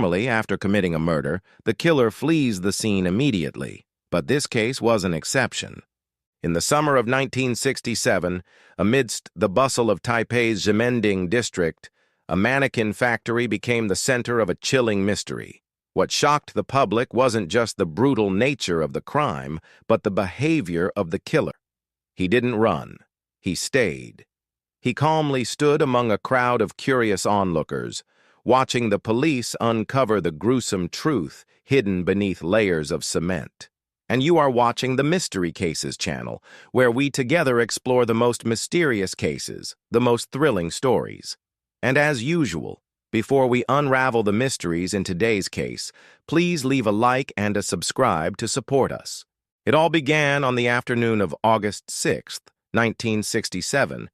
Normally, after committing a murder, the killer flees the scene immediately, but this case was an exception. In the summer of 1967, amidst the bustle of Taipei's Wenmin district, a mannequin factory became the center of a chilling mystery. What shocked the public wasn't just the brutal nature of the crime, but the behavior of the killer. He didn't run. He stayed. He calmly stood among a crowd of curious onlookers, watching the police uncover the gruesome truth hidden beneath layers of cement. And you are watching the Mystery Cases channel, where we together explore the most mysterious cases, the most thrilling stories. And as usual, before we unravel the mysteries in today's case, please leave a like and a subscribe to support us. It all began on the afternoon of August 6, 1967,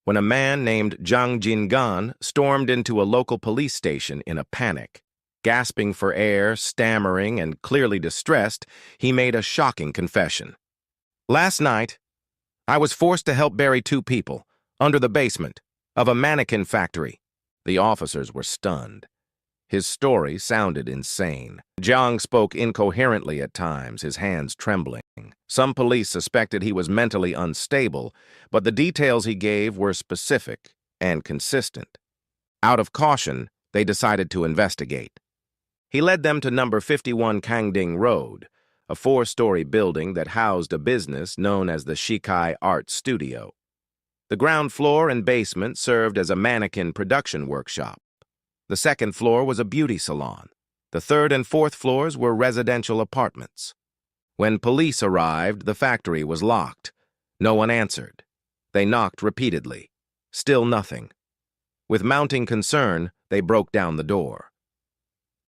when a man named Zhang Jingan stormed into a local police station in a panic. Gasping for air, stammering, and clearly distressed, he made a shocking confession. "Last night, I was forced to help bury 2 people under the basement of a mannequin factory." The officers were stunned. His story sounded insane. Zhang spoke incoherently at times, his hands trembling. Some police suspected he was mentally unstable, but the details he gave were specific and consistent. Out of caution, they decided to investigate. He led them to number 51 Kangding Road, a 4-story building that housed a business known as the Shikai Art Studio. The ground floor and basement served as a mannequin production workshop. The second floor was a beauty salon. The third and fourth floors were residential apartments. When police arrived, the factory was locked. No one answered. They knocked repeatedly. Still nothing. With mounting concern, they broke down the door.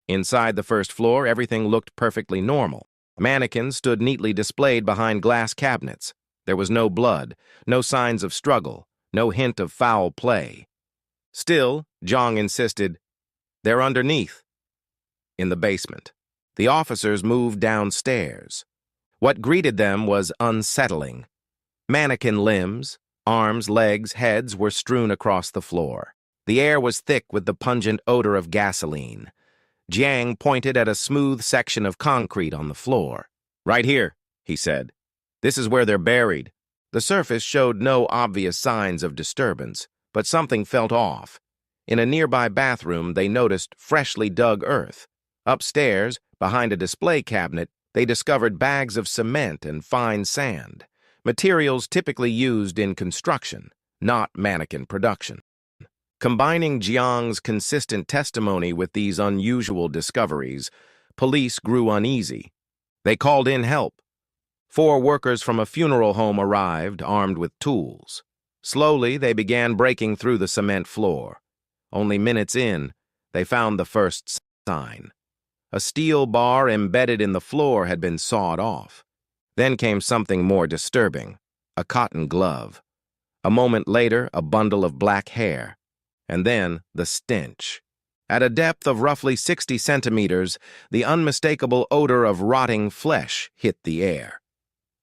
Inside the first floor, everything looked perfectly normal. Mannequins stood neatly displayed behind glass cabinets. There was no blood, no signs of struggle, no hint of foul play. Still, Zhang insisted, "They're underneath." In the basement, the officers moved downstairs. What greeted them was unsettling. Mannequin limbs, arms, legs, heads were strewn across the floor. The air was thick with the pungent odor of gasoline. Jiang pointed at a smooth section of concrete on the floor. "Right here," he said. "This is where they're buried." The surface showed no obvious signs of disturbance, but something felt off. In a nearby bathroom, they noticed freshly dug earth. Upstairs, behind a display cabinet, they discovered bags of cement and fine sand, materials typically used in construction, not mannequin production. Combining Jiang's consistent testimony with these unusual discoveries, police grew uneasy. They called in help. 4 workers from a funeral home arrived, armed with tools. Slowly, they began breaking through the cement floor. Only minutes in, they found the first sign. A steel bar embedded in the floor had been sawed off. Then came something more disturbing, a cotton glove. A moment later, a bundle of black hair. And then, the stench. At a depth of roughly 60 centimeters, the unmistakable odor of rotting flesh hit the air.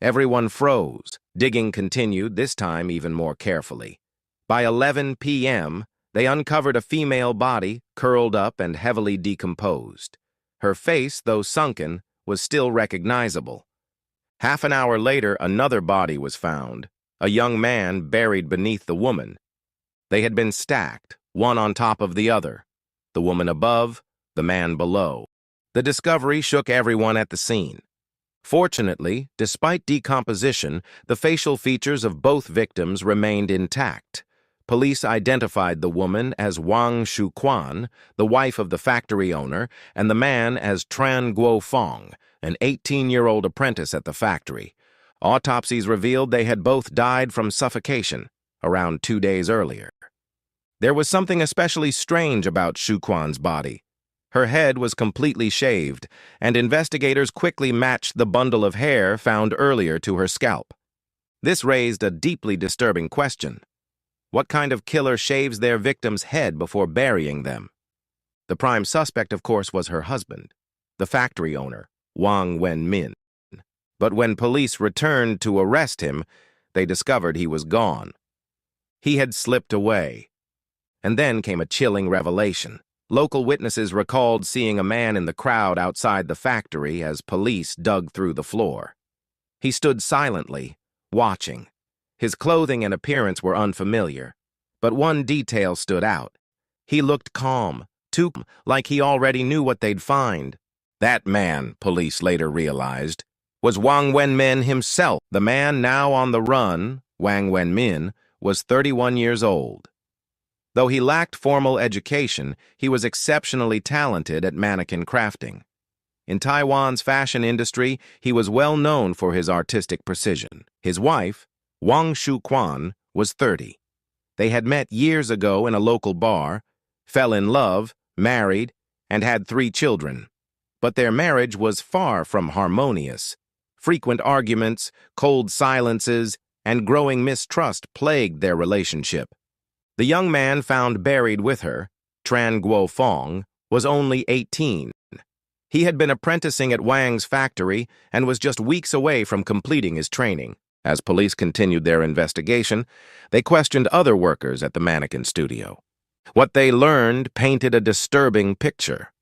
Everyone froze. Digging continued, this time even more carefully. By 11 p.m., they uncovered a female body, curled up and heavily decomposed. Her face, though sunken, was still recognizable. Half an hour later, another body was found, a young man buried beneath the woman. They had been stacked, one on top of the other, the woman above, the man below. The discovery shook everyone at the scene. Fortunately, despite decomposition, the facial features of both victims remained intact. Police identified the woman as Wang Shuquan, the wife of the factory owner, and the man as Tran Guofeng, an 18-year-old apprentice at the factory. Autopsies revealed they had both died from suffocation, around 2 days earlier. There was something especially strange about Shuquan's body. Her head was completely shaved, and investigators quickly matched the bundle of hair found earlier to her scalp. This raised a deeply disturbing question. What kind of killer shaves their victim's head before burying them? The prime suspect, of course, was her husband, the factory owner, Wang Wenmin. But when police returned to arrest him, they discovered he was gone. He had slipped away. And then came a chilling revelation. Local witnesses recalled seeing a man in the crowd outside the factory as police dug through the floor. He stood silently, watching. His clothing and appearance were unfamiliar, but one detail stood out. He looked calm, too calm, like he already knew what they'd find. That man, police later realized, was Wang Wenmin himself. The man now on the run, Wang Wenmin, was 31 years old. Though he lacked formal education, he was exceptionally talented at mannequin crafting. In Taiwan's fashion industry, he was well known for his artistic precision. His wife, Wang Shuquan, was 30. They had met years ago in a local bar, fell in love, married, and had 3 children. But their marriage was far from harmonious. Frequent arguments, cold silences, and growing mistrust plagued their relationship. The young man found buried with her, Tran Guo Fong, was only 18. He had been apprenticing at Wang's factory and was just weeks away from completing his training. As police continued their investigation, they questioned other workers at the mannequin studio. What they learned painted a disturbing picture.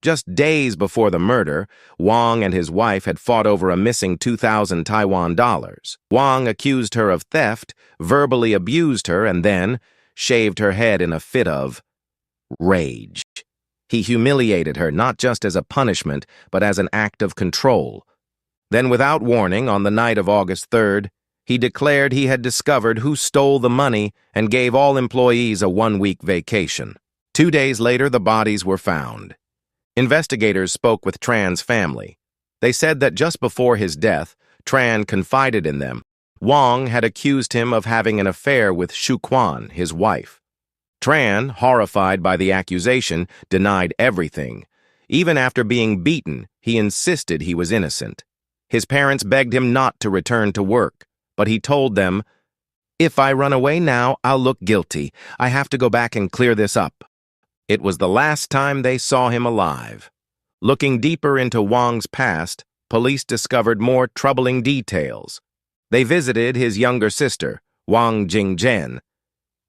Just days before the murder, Wang and his wife had fought over a missing 2,000 Taiwan dollars. Wang accused her of theft, verbally abused her, and then shaved her head in a fit of rage. He humiliated her not just as a punishment, but as an act of control. Then, without warning, on the night of August 3rd, he declared he had discovered who stole the money and gave all employees a 1-week vacation. 2 days later, the bodies were found. Investigators spoke with Tran's family. They said that just before his death, Tran confided in them. Wang had accused him of having an affair with Shuquan, his wife. Tran, horrified by the accusation, denied everything. Even after being beaten, he insisted he was innocent. His parents begged him not to return to work, but he told them, "If I run away now, I'll look guilty. I have to go back and clear this up." It was the last time they saw him alive. Looking deeper into Wang's past, police discovered more troubling details. They visited his younger sister, Wang Jingzhen.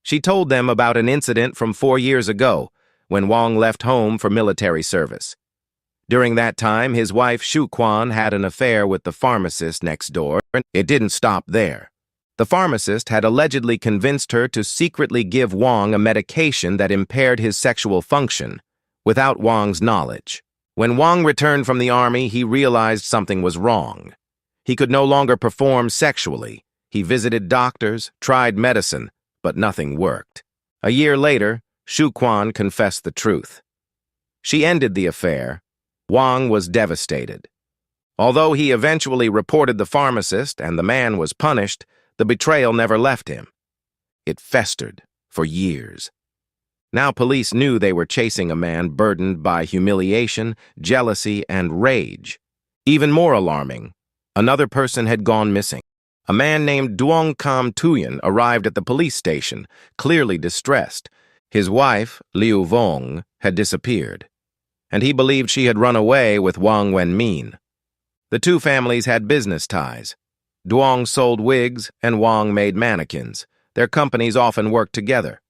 She told them about an incident from 4 years ago, when Wang left home for military service. During that time, his wife Shuquan had an affair with the pharmacist next door, and it didn't stop there. The pharmacist had allegedly convinced her to secretly give Wang a medication that impaired his sexual function, without Wang's knowledge. When Wang returned from the army, he realized something was wrong. He could no longer perform sexually. He visited doctors, tried medicine, but nothing worked. A year later, Shuquan confessed the truth. She ended the affair. Wang was devastated. Although he eventually reported the pharmacist and the man was punished, the betrayal never left him. It festered for years. Now police knew they were chasing a man burdened by humiliation, jealousy, and rage. Even more alarming, another person had gone missing. A man named Duong Kam Tuyen arrived at the police station, clearly distressed. His wife, Liu Vong, had disappeared, and he believed she had run away with Wang Wenmin. The two families had business ties. Duong sold wigs and Wang made mannequins. Their companies often worked together.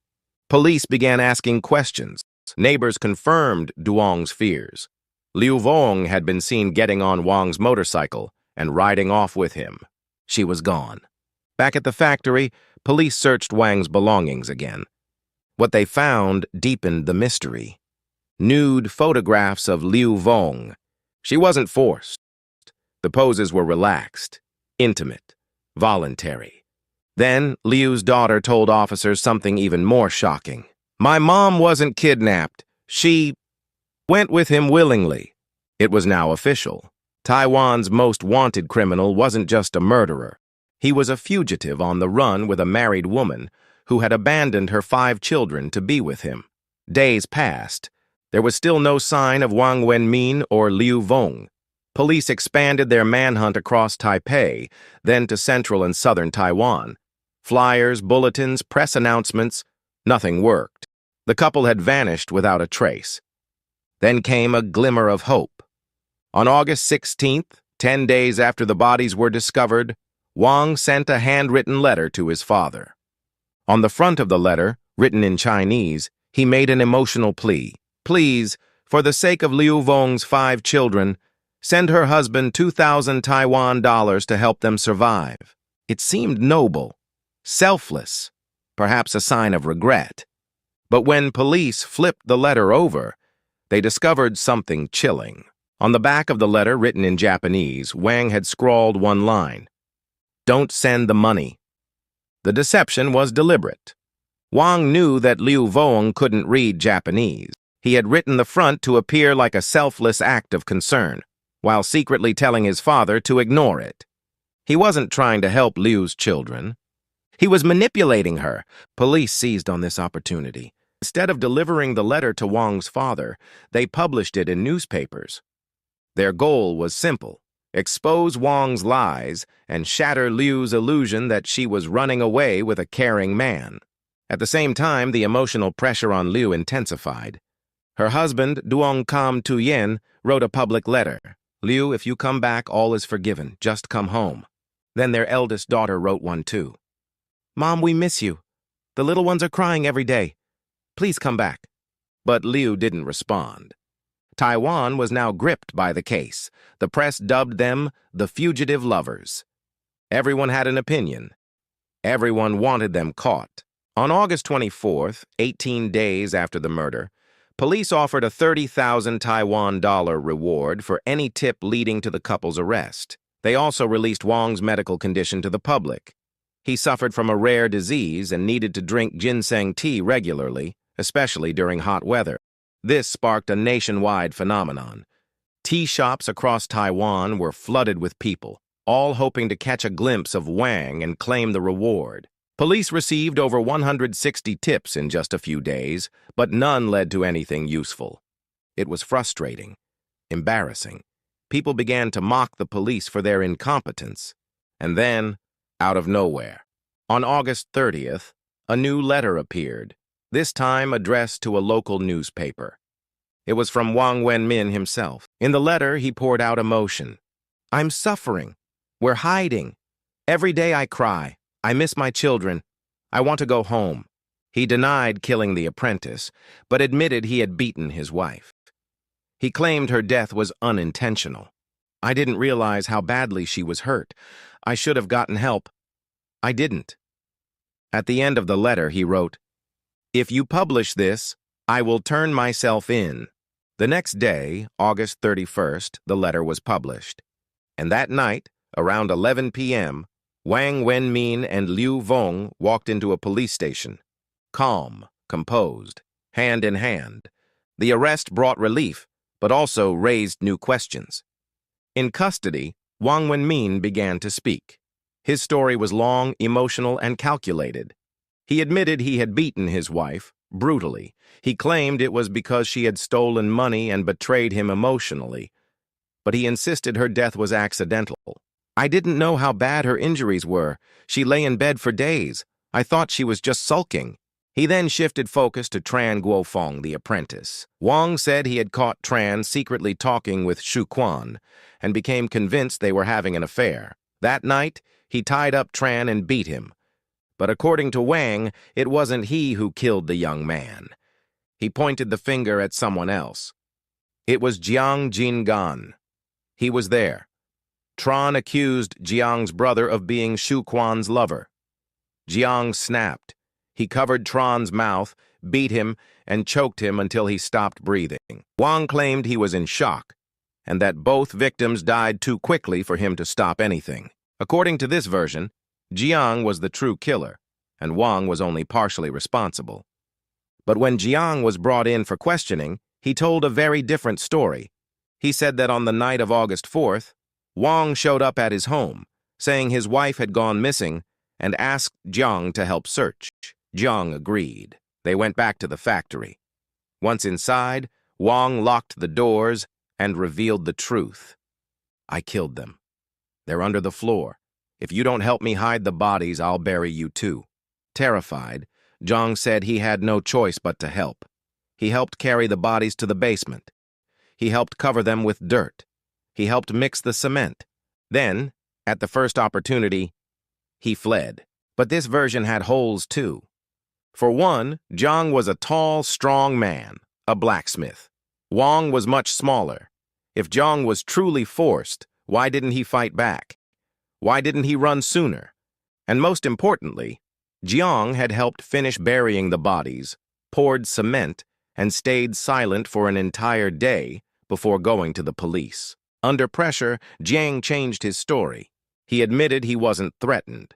Police began asking questions. Neighbors confirmed Duong's fears. Liu Vong had been seen getting on Wang's motorcycle and riding off with him. She was gone. Back at the factory, police searched Wang's belongings again. What they found deepened the mystery. Nude photographs of Liu Vong. She wasn't forced. The poses were relaxed, intimate, voluntary. Then, Liu's daughter told officers something even more shocking. "My mom wasn't kidnapped. She went with him willingly." It was now official. Taiwan's most wanted criminal wasn't just a murderer. He was a fugitive on the run with a married woman who had abandoned her 5 children to be with him. Days passed. There was still no sign of Wang Wenmin or Liu Vong. Police expanded their manhunt across Taipei, then to central and southern Taiwan. Flyers, bulletins, press announcements, nothing worked. The couple had vanished without a trace. Then came a glimmer of hope. On August 16th, 10 days after the bodies were discovered, Wang sent a handwritten letter to his father. On the front of the letter, written in Chinese, he made an emotional plea. Please, for the sake of Liu Vong's 5 children, send her husband 2,000 Taiwan dollars to help them survive. It seemed noble, selfless, perhaps a sign of regret. But when police flipped the letter over, they discovered something chilling. On the back of the letter, written in Japanese, Wang had scrawled one line: "Don't send the money." The deception was deliberate. Wang knew that Liu Vong couldn't read Japanese. He had written the front to appear like a selfless act of concern, while secretly telling his father to ignore it. He wasn't trying to help Liu's children. He was manipulating her. Police seized on this opportunity. Instead of delivering the letter to Wang's father, they published it in newspapers. Their goal was simple: expose Wang's lies and shatter Liu's illusion that she was running away with a caring man. At the same time, the emotional pressure on Liu intensified. Her husband, Duong Kam Tuyen, wrote a public letter. "Liu, if you come back, all is forgiven. Just come home." Then their eldest daughter wrote one too. "Mom, we miss you. The little ones are crying every day. Please come back." But Liu didn't respond. Taiwan was now gripped by the case. The press dubbed them the fugitive lovers. Everyone had an opinion. Everyone wanted them caught. On August 24th, 18 days after the murder, police offered a 30,000 Taiwan dollar reward for any tip leading to the couple's arrest. They also released Wang's medical condition to the public. He suffered from a rare disease and needed to drink ginseng tea regularly, especially during hot weather. This sparked a nationwide phenomenon. Tea shops across Taiwan were flooded with people, all hoping to catch a glimpse of Wang and claim the reward. Police received over 160 tips in just a few days, but none led to anything useful. It was frustrating, embarrassing. People began to mock the police for their incompetence. And then, out of nowhere, on August 30th, a new letter appeared, this time addressed to a local newspaper. It was from Wang Wenmin himself. In the letter, he poured out emotion. "I'm suffering. We're hiding. Every day I cry. I miss my children. I want to go home." He denied killing the apprentice, but admitted he had beaten his wife. He claimed her death was unintentional. "I didn't realize how badly she was hurt. I should have gotten help. I didn't." At the end of the letter, he wrote, "If you publish this, I will turn myself in." The next day, August 31st, the letter was published. And that night, around 11 p.m., Wang Wenmin and Liu Vong walked into a police station. Calm, composed, hand in hand. The arrest brought relief, but also raised new questions. In custody, Wang Wenmin began to speak. His story was long, emotional, and calculated. He admitted he had beaten his wife, brutally. He claimed it was because she had stolen money and betrayed him emotionally. But he insisted her death was accidental. "I didn't know how bad her injuries were. She lay in bed for days. I thought she was just sulking." He then shifted focus to Tran Guofeng, the apprentice. Wang said he had caught Tran secretly talking with Shu Quan and became convinced they were having an affair. That night, he tied up Tran and beat him. But according to Wang, it wasn't he who killed the young man. He pointed the finger at someone else. It was Jiang Jingan. He was there. Tran accused Jiang's brother of being Shu Quan's lover. Jiang snapped. He covered Tran's mouth, beat him, and choked him until he stopped breathing. Wang claimed he was in shock, and that both victims died too quickly for him to stop anything. According to this version, Jiang was the true killer, and Wang was only partially responsible. But when Jiang was brought in for questioning, he told a very different story. He said that on the night of August 4th, Wang showed up at his home, saying his wife had gone missing, and asked Jiang to help search. Jiang agreed. They went back to the factory. Once inside, Wang locked the doors and revealed the truth. "I killed them. They're under the floor. If you don't help me hide the bodies, I'll bury you too." Terrified, Jiang said he had no choice but to help. He helped carry the bodies to the basement. He helped cover them with dirt. He helped mix the cement. Then, at the first opportunity, he fled. But this version had holes too. For one, Jiang was a tall, strong man, a blacksmith. Wang was much smaller. If Jiang was truly forced, why didn't he fight back? Why didn't he run sooner? And most importantly, Jiang had helped finish burying the bodies, poured cement, and stayed silent for an entire day before going to the police. Under pressure, Jiang changed his story. He admitted he wasn't threatened.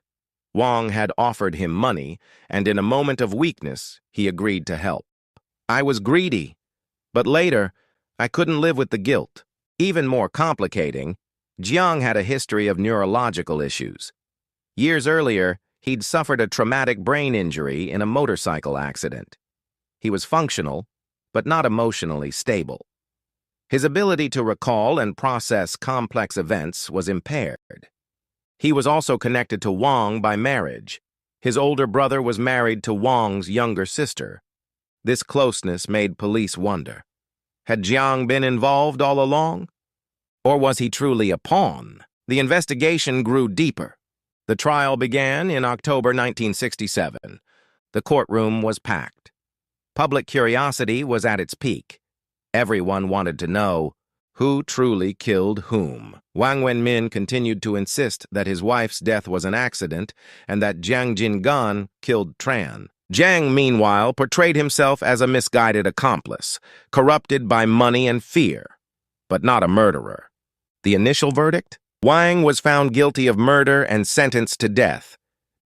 Wang had offered him money, and in a moment of weakness, he agreed to help. I was greedy, but later, I couldn't live with the guilt. Even more complicating, Jiang had a history of neurological issues. Years earlier, he'd suffered a traumatic brain injury in a motorcycle accident. He was functional, but not emotionally stable. His ability to recall and process complex events was impaired. He was also connected to Wang by marriage. His older brother was married to Wang's younger sister. This closeness made police wonder. Had Jiang been involved all along? Or was he truly a pawn? The investigation grew deeper. The trial began in October 1967. The courtroom was packed. Public curiosity was at its peak. Everyone wanted to know who truly killed whom. Wang Wenmin continued to insist that his wife's death was an accident and that Jiang Jingan killed Tran. Jiang, meanwhile, portrayed himself as a misguided accomplice, corrupted by money and fear, but not a murderer. The initial verdict? Wang was found guilty of murder and sentenced to death.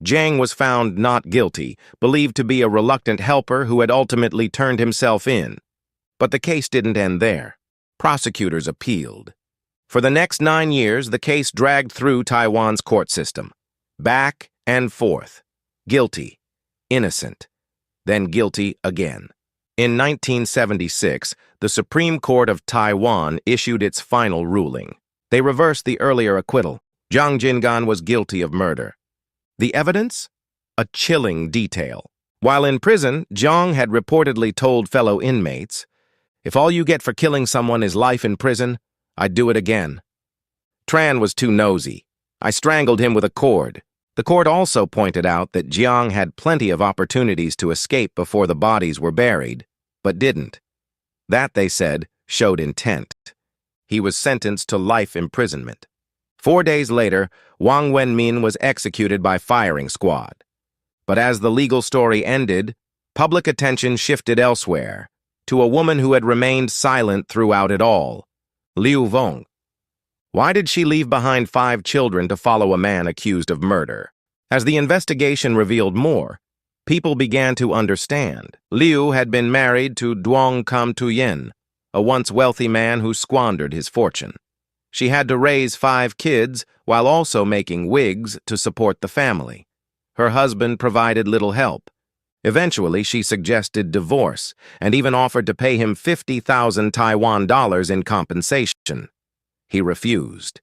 Jiang was found not guilty, believed to be a reluctant helper who had ultimately turned himself in. But the case didn't end there. Prosecutors appealed. For the next 9 years, the case dragged through Taiwan's court system. Back and forth. Guilty. Innocent. Then guilty again. In 1976, the Supreme Court of Taiwan issued its final ruling. They reversed the earlier acquittal. Jiang Jingan was guilty of murder. The evidence? A chilling detail. While in prison, Jiang had reportedly told fellow inmates, "If all you get for killing someone is life in prison, I'd do it again." Tran was too nosy. "I strangled him with a cord." The court also pointed out that Jiang had plenty of opportunities to escape before the bodies were buried, but didn't. That, they said, showed intent. He was sentenced to life imprisonment. 4 days later, Wang Wenmin was executed by firing squad. But as the legal story ended, public attention shifted elsewhere, to a woman who had remained silent throughout it all, Liu Wang. Why did she leave behind 5 children to follow a man accused of murder? As the investigation revealed more, people began to understand. Liu had been married to Duong Kam Tuyen, a once wealthy man who squandered his fortune. She had to raise 5 kids while also making wigs to support the family. Her husband provided little help. Eventually, she suggested divorce and even offered to pay him 50,000 Taiwan dollars in compensation. He refused.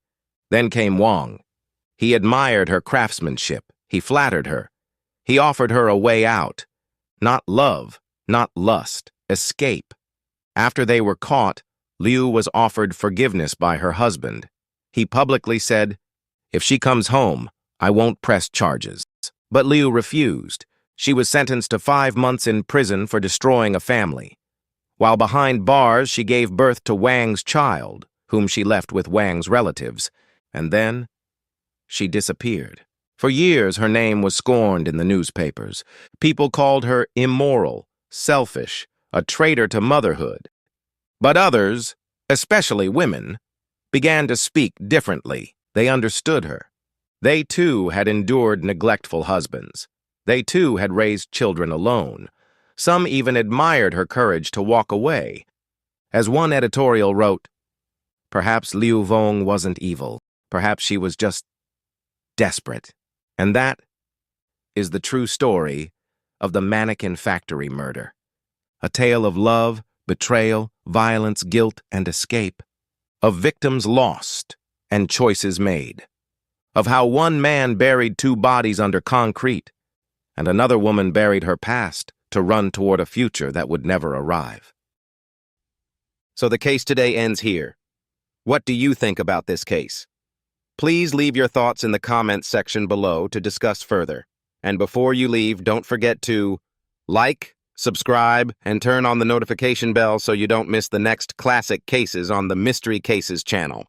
Then came Wang. He admired her craftsmanship. He flattered her. He offered her a way out. Not love, not lust, escape. After they were caught, Liu was offered forgiveness by her husband. He publicly said, "If she comes home, I won't press charges." But Liu refused. She was sentenced to 5 months in prison for destroying a family. While behind bars, she gave birth to Wang's child, whom she left with Wang's relatives, and then she disappeared. For years, her name was scorned in the newspapers. People called her immoral, selfish, a traitor to motherhood. But others, especially women, began to speak differently. They understood her. They too had endured neglectful husbands. They too had raised children alone. Some even admired her courage to walk away. As one editorial wrote, "Perhaps Liu Wang wasn't evil. Perhaps she was just desperate." And that is the true story of the Mannequin factory murder. A tale of love, betrayal, violence, guilt, and escape. Of victims lost and choices made. Of how one man buried 2 bodies under concrete, and another woman buried her past to run toward a future that would never arrive. So the case today ends here. What do you think about this case? Please leave your thoughts in the comments section below to discuss further. And before you leave, don't forget to like, Subscribe and turn on the notification bell so you don't miss the next classic cases on the Mystery Cases channel.